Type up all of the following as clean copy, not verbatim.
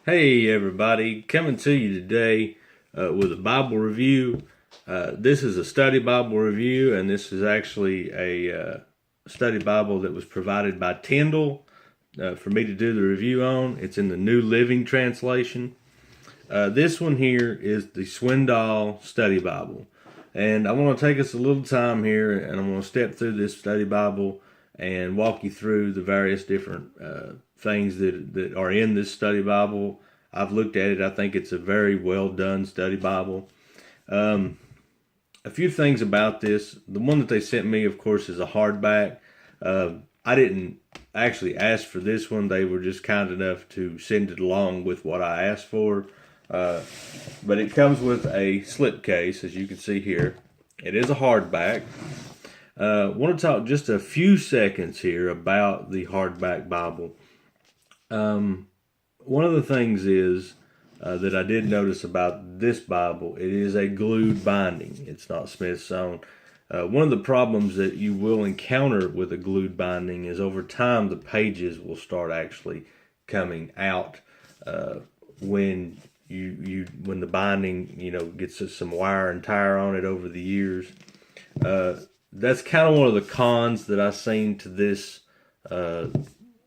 Hey everybody, coming to you today with a Bible review. This is a study Bible review, and this is actually a study Bible that was provided by Tyndale for me to do the review on. It's in the New Living Translation. This one here is the Swindoll Study Bible. And I want to take us a little time here, and I'm going to step through this study Bible and walk you through the various different things that are in this study Bible. I've looked at it. I think it's a very well done study Bible. A few things about this. The one that they sent me, of course, is a hardback. I didn't actually ask for this one. They were just kind enough to send it along with what I asked for. But it comes with a slipcase, as you can see here. It is a hardback. I want to talk just a few seconds here about the hardback Bible. One of the things is that I did notice about this Bible, it is a glued binding. It's not Smith's own. One of the problems that you will encounter with a glued binding is over time the pages will start actually coming out when when the binding gets some wear and tear on it over the years. That's kind of one of the cons that I've seen to this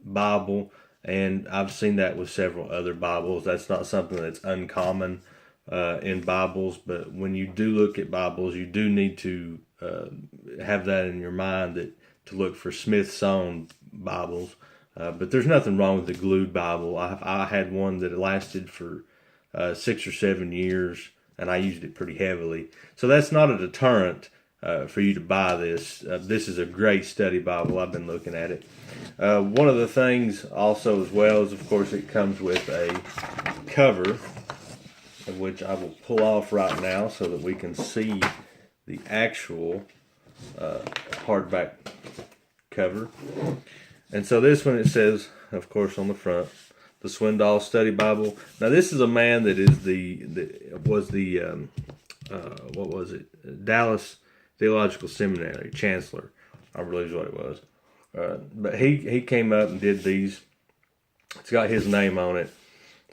Bible, and I've seen that with several other Bibles. That's not something that's uncommon in Bibles, but when you do look at Bibles, you do need to have that in your mind, that to look for Smith's own Bibles. But there's nothing wrong with the glued Bible. I had one that lasted for 6 or 7 years, and I used it pretty heavily. So that's not a deterrent for you to buy this. This is a great study Bible. I've been looking at it. One of the things also as well is, of course, it comes with a cover, of which I will pull off right now so that we can see the actual hardback cover. And so this one, it says, of course, on the front, the Swindoll Study Bible. Now, this is a man that is Dallas Theological Seminary chancellor, I believe is what it was. But he came up and did these. It's got his name on it.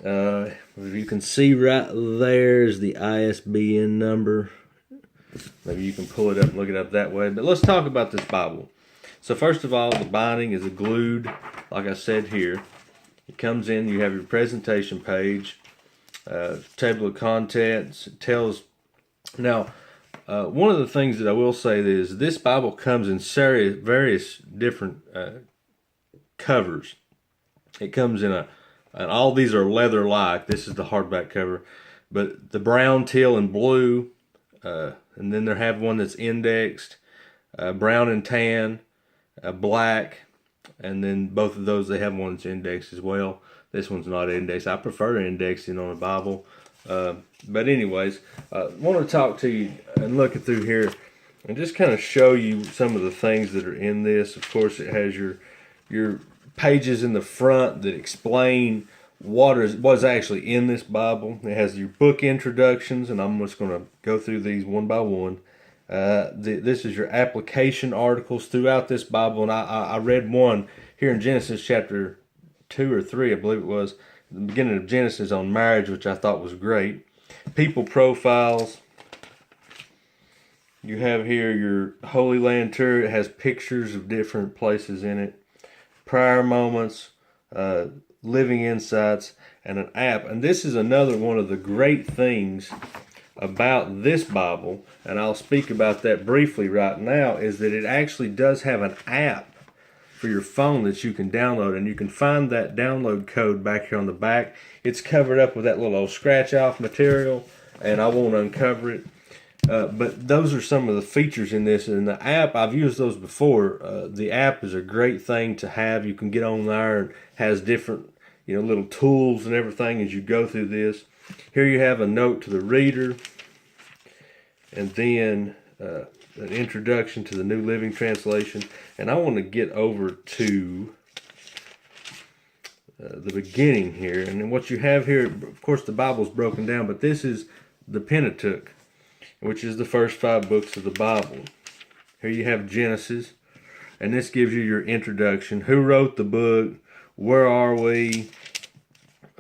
If you can see right there's the ISBN number. Maybe you can pull it up and look it up that way. But let's talk about this Bible. So first of all, the binding is glued, like I said here. It comes in, you have your presentation page, table of contents. It tells. Now, one of the things that I will say is this Bible comes in various different covers. It comes in and all these are leather-like. This is the hardback cover, but the brown, teal, and blue, and then they have one that's indexed, brown and tan, black, and then both of those, they have one that's indexed as well. This one's not indexed. I prefer indexing on a Bible. But anyways, I want to talk to you and look through here and just kind of show you some of the things that are in this. Of course, it has your pages in the front that explain what's actually in this Bible. It has your book introductions, and I'm just going to go through these one by one. This is your application articles throughout this Bible, and I read one here in Genesis chapter 2 or 3, I believe it was, the beginning of Genesis on marriage, which I thought was great. People profiles. You have here your Holy Land tour. It has pictures of different places in it. Prayer moments, living insights, and an app. And this is another one of the great things about this Bible, and I'll speak about that briefly right now, is that it actually does have an app for your phone that you can download, and you can find that download code back here on the back. It's covered up with that little old scratch off material, and I won't uncover it. But those are some of the features in this. And the app, I've used those before. The app is a great thing to have. You can get on there and has different little tools and everything as you go through this. Here you have a note to the reader, and then an introduction to the New Living Translation. And I want to get over to the beginning here. And then what you have here, of course, the Bible's broken down, but this is the Pentateuch, which is the first 5 books of the Bible. Here you have Genesis, and this gives you your introduction. Who wrote the book? Where are we?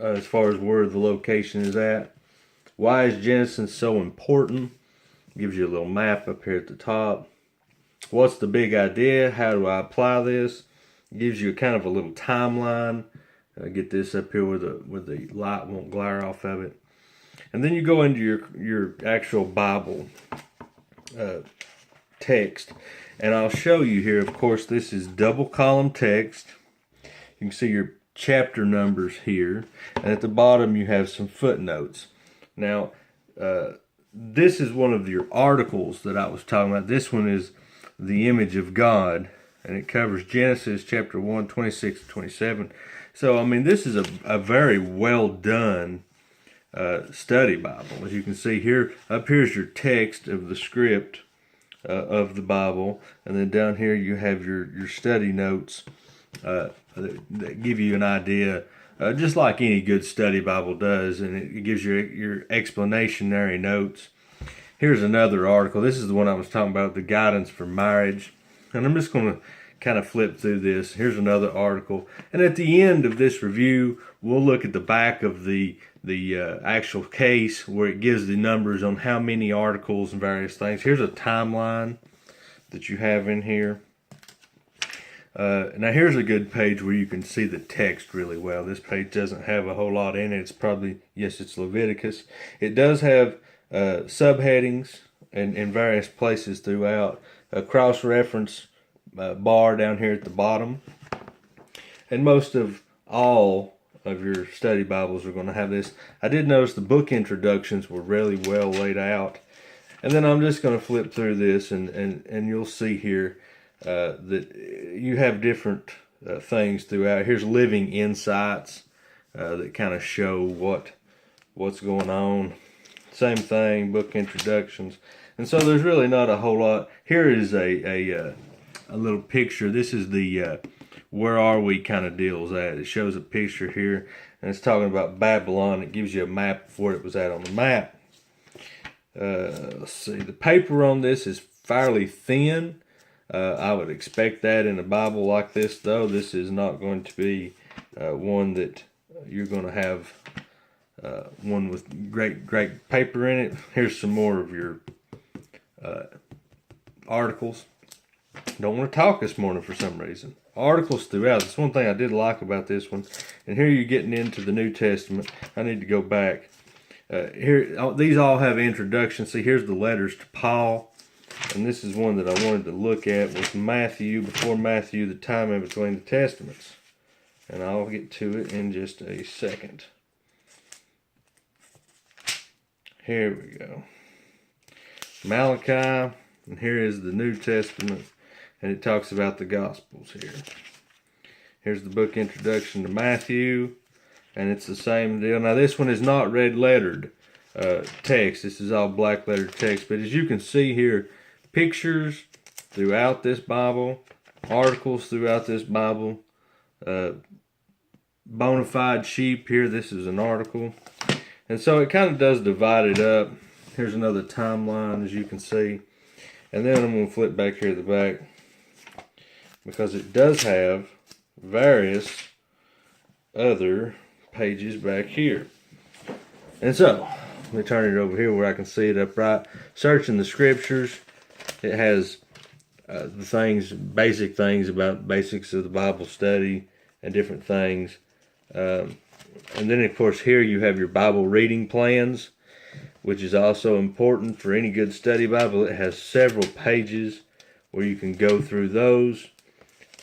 as far as where the location is at. Why is Genesis so important? Gives you a little map up here at the top. What's the big idea? How do I apply this? Gives you kind of a little timeline. Get this up here where the light won't glare off of it. And then you go into your actual Bible text. And I'll show you here, of course, this is double column text. You can see your chapter numbers here. And at the bottom you have some footnotes. Now, this is one of your articles that I was talking about. This one is the image of God. And it covers Genesis chapter 1, 26 to 27. So, I mean, this is a very well done study Bible. As you can see here, up here's your text of the script of the Bible. And then down here you have your study notes that give you an idea, just like any good study Bible does. And it gives you your explanatory notes. Here's another article. This is the one I was talking about, the guidance for marriage. And I'm just going to kind of flip through this. Here's another article. And at the end of this review, we'll look at the back of the actual case where it gives the numbers on how many articles and various things. Here's a timeline that you have in here. Now here's a good page where you can see the text really well. This page doesn't have a whole lot in it. It's probably, yes, it's Leviticus. It does have subheadings in various places throughout. A cross-reference bar down here at the bottom. And most of all of your study Bibles are going to have this. I did notice the book introductions were really well laid out. And then I'm just going to flip through this and you'll see here that you have different things throughout. Here's living insights that kind of show what's going on. Same thing, book introductions. And so there's really not a whole lot. Here is a little picture. This is the where are we kind of deals at. It shows a picture here, and it's talking about Babylon. It gives you a map of where it was at on the map. Let's see. The paper on this is fairly thin. I would expect that in a Bible like this, though. This is not going to be one that you're going to have one with great paper in it. Here's some more of your articles. Don't want to talk this morning for some reason. Articles throughout. That's one thing I did like about this one. And here you're getting into the New Testament. I need to go back. Here, these all have introductions. See, here's the letters to Paul. And this is one that I wanted to look at with Matthew. Before Matthew, the time in between the Testaments. And I'll get to it in just a second. Here we go. Malachi. And here is the New Testament. And it talks about the Gospels here. Here's the book introduction to Matthew. And it's the same deal. Now this one is not red lettered text. This is all black lettered text. But as you can see here, pictures throughout this Bible. Articles throughout this Bible. Bona fide sheep here. This is an article. And so it kind of does divide it up. Here's another timeline as you can see. And then I'm going to flip back here to the back, because it does have various other pages back here. And so, let me turn it over here where I can see it upright. Searching the scriptures. It has the things, basic things about basics of the Bible study and different things. And then, of course, here you have your Bible reading plans, which is also important for any good study Bible. It has several pages where you can go through those.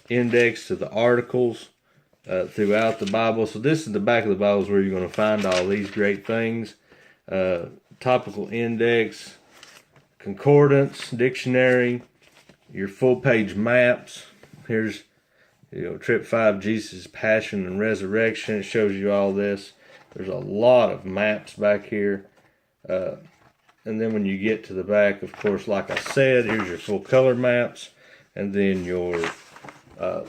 Index to the articles throughout the Bible. So this is the back of the Bible is where you're going to find all these great things. Topical index, concordance, dictionary, your full page maps. Here's trip 5, Jesus' passion and resurrection. It shows you all this. There's a lot of maps back here. And then when you get to the back, of course, like I said, here's your full color maps, and then your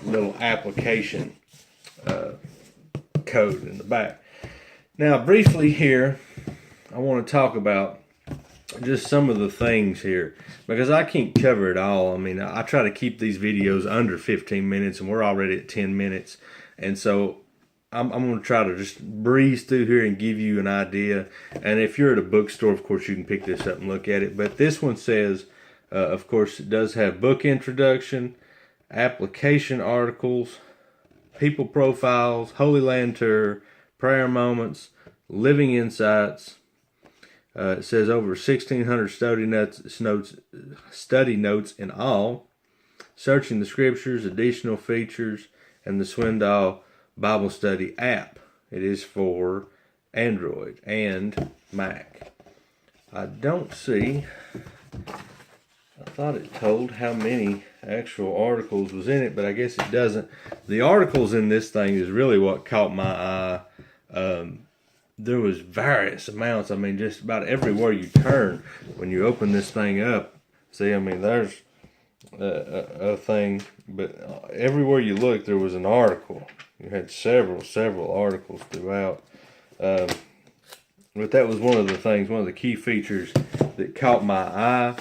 little application code in the back. Now, briefly here, I want to talk about just some of the things here, because I can't cover it all. I mean, I try to keep these videos under 15 minutes, and we're already at 10 minutes. And so I'm going to try to just breeze through here and give you an idea. And if you're at a bookstore, of course, you can pick this up and look at it. But this one says, of course, it does have book introduction, application articles, people profiles, Holy Land tour, prayer moments, living insights. It says over 1,600 study notes in all, searching the scriptures, additional features, and the Swindoll Bible Study app. It is for Android and Mac. I don't see, I thought it told how many actual articles was in it, but I guess it doesn't. The articles in this thing is really what caught my eye. There was various amounts. I mean, just about everywhere you turn when you open this thing up. See, I mean, there's a thing, but everywhere you look, there was an article. You had several articles throughout. But that was one of the things, one of the key features that caught my eye.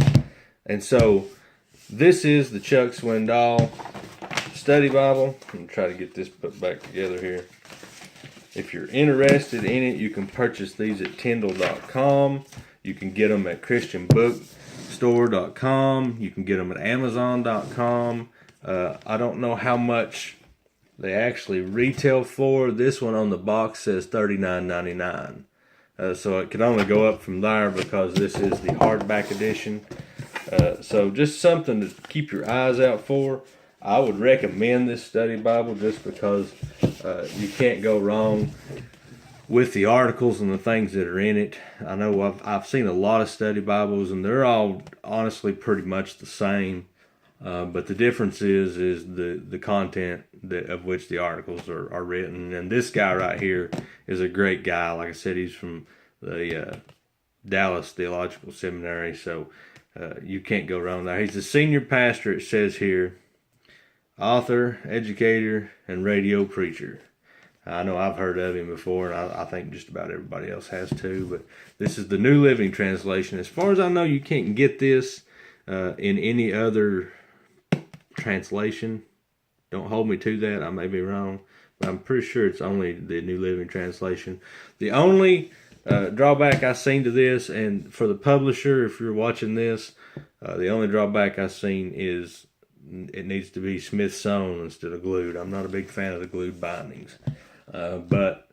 And so, this is the Chuck Swindoll Study Bible. I'm going to try to get this put back together here. If you're interested in it, you can purchase these at Tyndale.com. You can get them at ChristianBookstore.com. You can get them at Amazon.com. I don't know how much they actually retail for. This one on the box says $39.99. So it can only go up from there because this is the hardback edition. So just something to keep your eyes out for. I would recommend this study Bible just because you can't go wrong with the articles and the things that are in it. I know I've seen a lot of study Bibles and they're all honestly pretty much the same. But the difference is the content of which the articles are written. And this guy right here is a great guy. Like I said, he's from the Dallas Theological Seminary, so you can't go wrong there. He's the senior pastor, it says here, author, educator, and radio preacher. I know I've heard of him before, and I think just about everybody else has too. But this is the New Living Translation. As far as I know, you can't get this in any other translation. Don't hold me to that. I may be wrong, but I'm pretty sure it's only the New Living Translation. The only drawback I've seen to this, and for the publisher, if you're watching this, the only drawback I've seen is it needs to be Smith sewn instead of glued. I'm not a big fan of the glued bindings, but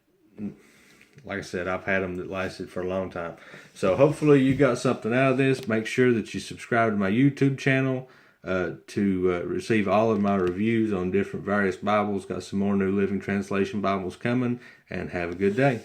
like I said, I've had them that lasted for a long time. So hopefully you got something out of this. Make sure that you subscribe to my YouTube channel to receive all of my reviews on different various Bibles. Got some more New Living Translation Bibles coming, and have a good day.